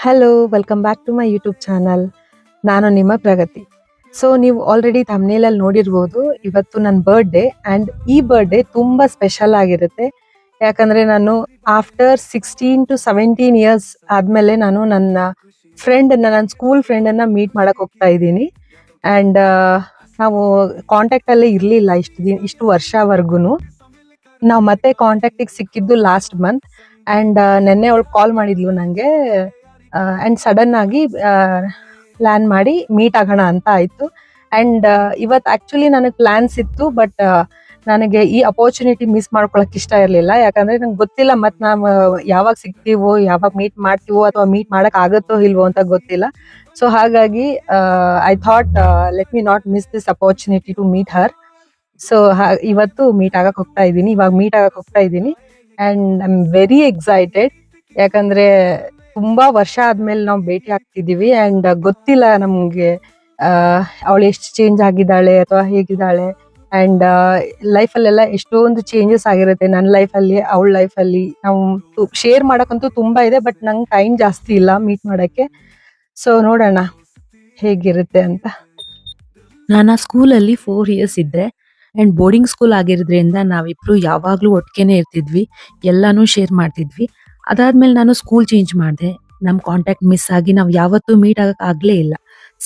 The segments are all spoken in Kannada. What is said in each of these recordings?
Hello, welcome back to my YouTube channel. ನಾನು ನಿಮ್ಮ ಪ್ರಗತಿ. ಸೊ ನೀವು ಆಲ್ರೆಡಿ ಥಂಬ್ನೇಲಲ್ಲಿ ನೋಡಿರ್ಬೋದು, ಇವತ್ತು ನನ್ನ ಬರ್ಡೇ ಆ್ಯಂಡ್ ಈ ಬರ್ಡೇ ತುಂಬ ಸ್ಪೆಷಲ್ ಆಗಿರುತ್ತೆ. ಯಾಕಂದರೆ ನಾನು ಆಫ್ಟರ್ 16 to 17 ಇಯರ್ಸ್ ಆದಮೇಲೆ ನಾನು ನನ್ನ ನನ್ನ ಸ್ಕೂಲ್ ಫ್ರೆಂಡನ್ನು ಮೀಟ್ ಮಾಡಕ್ಕೆ ಹೋಗ್ತಾ ಇದ್ದೀನಿ. ಆ್ಯಂಡ್ ನಾವು ಕಾಂಟ್ಯಾಕ್ಟಲ್ಲೇ ಇರಲಿಲ್ಲ ಇಷ್ಟು ವರ್ಷವರೆಗೂ. ನಾವು ಮತ್ತೆ ಕಾಂಟ್ಯಾಕ್ಟಿಗೆ ಸಿಕ್ಕಿದ್ದು ಲಾಸ್ಟ್ ಮಂತ್. ಆ್ಯಂಡ್ ನೆನ್ನೆ ಅವಳು ಕಾಲ್ ಮಾಡಿದ್ಲು ನನಗೆ. ಆ್ಯಂಡ್ ಸಡನ್ ಆಗಿ ಪ್ಲ್ಯಾನ್ ಮಾಡಿ ಮೀಟ್ ಆಗೋಣ ಅಂತ ಆಯಿತು. ಆ್ಯಂಡ್ ಇವತ್ತು ಆ್ಯಕ್ಚುಲಿ ನನಗೆ ಪ್ಲ್ಯಾನ್ಸ್ ಇತ್ತು, ಬಟ್ ನನಗೆ ಈ ಅಪರ್ಚುನಿಟಿ ಮಿಸ್ ಮಾಡ್ಕೊಳಕ್ಕೆ ಇಷ್ಟ ಇರಲಿಲ್ಲ. ಯಾಕಂದರೆ ನಂಗೆ ಗೊತ್ತಿಲ್ಲ ಮತ್ತು ನಾವು ಯಾವಾಗ ಸಿಗ್ತೀವೋ, ಯಾವಾಗ ಮೀಟ್ ಮಾಡ್ತೀವೋ ಅಥವಾ ಮೀಟ್ ಮಾಡೋಕೆ ಆಗುತ್ತೋ ಇಲ್ವೋ ಅಂತ ಗೊತ್ತಿಲ್ಲ. ಸೊ ಹಾಗಾಗಿ I thought let me not miss this opportunity to meet her. So ಇವತ್ತು ಇವಾಗ ಮೀಟ್ ಆಗಕ್ಕೆ ಹೋಗ್ತಾ ಇದ್ದೀನಿ. And I am very excited. ಯಾಕಂದರೆ ತುಂಬಾ ವರ್ಷ ಆದ್ಮೇಲೆ ನಾವು ಭೇಟಿ ಆಗ್ತಿದೀವಿ. ಆ್ಯಂಡ್ ಗೊತ್ತಿಲ್ಲ ನಮ್ಗೆ ಅವಳು ಎಷ್ಟು ಚೇಂಜ್ ಆಗಿದ್ದಾಳೆ ಅಥವಾ ಹೇಗಿದ್ದಾಳೆ. ಆ್ಯಂಡ್ ಲೈಫಲ್ಲೆಲ್ಲ ಎಷ್ಟೊಂದು ಚೇಂಜಸ್ ಆಗಿರುತ್ತೆ. ನನ್ನ ಲೈಫಲ್ಲಿ, ಅವಳ ಲೈಫಲ್ಲಿ ನಾವು ಶೇರ್ ಮಾಡೋಕ್ಕಂತೂ ತುಂಬಾ ಇದೆ, ಬಟ್ ನಂಗೆ ಟೈಮ್ ಜಾಸ್ತಿ ಇಲ್ಲ ಮೀಟ್ ಮಾಡೋಕ್ಕೆ. ಸೊ ನೋಡೋಣ ಹೇಗಿರುತ್ತೆ ಅಂತ. ನಾನು ಆ ಸ್ಕೂಲಲ್ಲಿ 4 ಇಯರ್ಸ್ ಇದ್ದೆ. ಆ್ಯಂಡ್ ಬೋರ್ಡಿಂಗ್ ಸ್ಕೂಲ್ ಆಗಿರೋದ್ರಿಂದ ನಾವಿಬ್ರು ಯಾವಾಗಲೂ ಒಟ್ಟಿಗೆನೇ ಇರ್ತಿದ್ವಿ, ಎಲ್ಲಾನು ಶೇರ್ ಮಾಡ್ತಿದ್ವಿ. ಅದಾದ್ಮೇಲೆ ನಾನು ಸ್ಕೂಲ್ ಚೇಂಜ್ ಮಾಡಿದೆ. ನಮ್ಮ ಕಾಂಟ್ಯಾಕ್ಟ್ ಮಿಸ್ ಆಗಿ ನಾವು ಯಾವತ್ತೂ ಮೀಟ್ ಆಗಕ್ಕೆ ಆಗಲೇ ಇಲ್ಲ.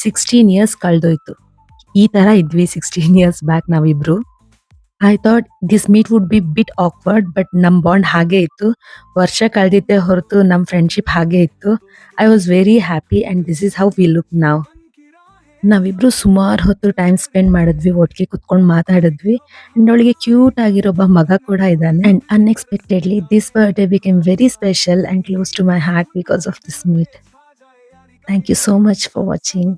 16 ಇಯರ್ಸ್ ಕಳೆದೋಯ್ತು. ಈ ಥರ ಇದ್ವಿ 16 ಇಯರ್ಸ್ ಬ್ಯಾಕ್ ನಾವಿಬ್ರು. I thought this meet would be bit awkward, but ನಮ್ಮ ಬಾಂಡ್ ಹಾಗೆ ಇತ್ತು. ವರ್ಷ ಕಳೆದಿದ್ದೇ ಹೊರತು ನಮ್ಮ ಫ್ರೆಂಡ್ಶಿಪ್ ಹಾಗೆ ಇತ್ತು. I was very happy and this is how we look ನಾವ್. ನಾವಿಬ್ರು ಸುಮಾರು ಹೊತ್ತು ಟೈಮ್ ಸ್ಪೆಂಡ್ ಮಾಡಿದ್ವಿ, ಒಟ್ಟಿಗೆ ಕುತ್ಕೊಂಡು ಮಾತಾಡಿದ್ವಿ. ಅಂಡ್ ಅವಳಿಗೆ ಕ್ಯೂಟ್ ಆಗಿರೋ ಮಗ ಕೂಡ ಇದ್ದಾನೆ. And unexpectedly this birthday became very special and close to my heart because of this meet. Thank you so much for watching.